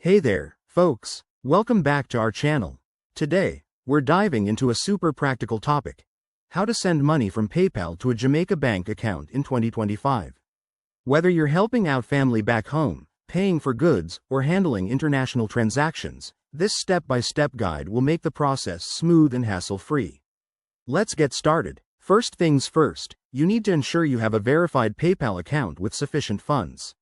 Hey there, folks. Welcome back to our channel. Today, we're diving into a super practical topic: how to send money from PayPal to a Jamaica bank account in 2025. Whether you're helping out family back home, paying for goods, or handling international transactions, this step-by-step guide will make the process smooth and hassle-free. Let's get started. First things first, you need to ensure you have a verified PayPal account with sufficient funds.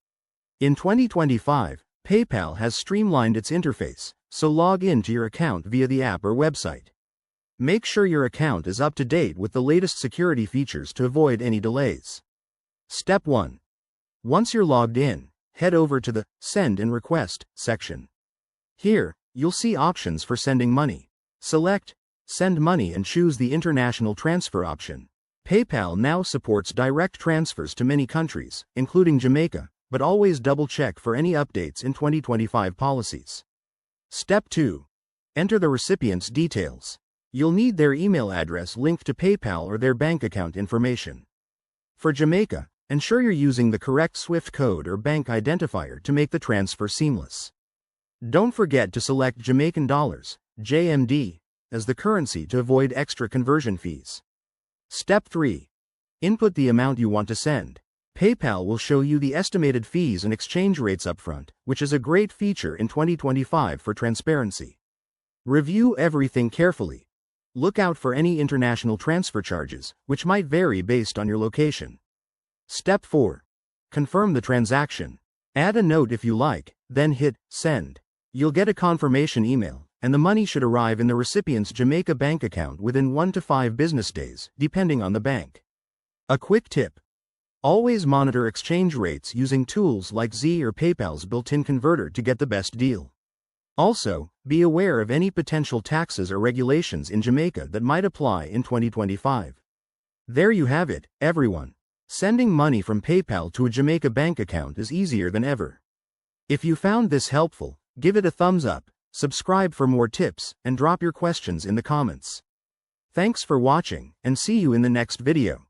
In 2025, PayPal has streamlined its interface, so log in to your account via the app or website. Make sure your account is up to date with the latest security features to avoid any delays. Step 1. Once you're logged in, head over to the Send and Request section. Here, you'll see options for sending money. Select Send Money and choose the International Transfer option. PayPal now supports direct transfers to many countries, including Jamaica, but always double-check for any updates in 2025 policies. Step 2. Enter the recipient's details. You'll need their email address linked to PayPal or their bank account information. For Jamaica, ensure you're using the correct SWIFT code or bank identifier to make the transfer seamless. Don't forget to select Jamaican dollars, JMD, as the currency to avoid extra conversion fees. Step 3. Input the amount you want to send. PayPal will show you the estimated fees and exchange rates upfront, which is a great feature in 2025 for transparency. Review everything carefully. Look out for any international transfer charges, which might vary based on your location. Step 4. Confirm the transaction. Add a note if you like, then hit Send. You'll get a confirmation email, and the money should arrive in the recipient's Jamaica bank account within 1 to 5 business days, depending on the bank. A quick tip: always monitor exchange rates using tools like Z or PayPal's built-in converter to get the best deal. Also, be aware of any potential taxes or regulations in Jamaica that might apply in 2025. There you have it, everyone. Sending money from PayPal to a Jamaica bank account is easier than ever. If you found this helpful, give it a thumbs up, subscribe for more tips, and drop your questions in the comments. Thanks for watching, and see you in the next video.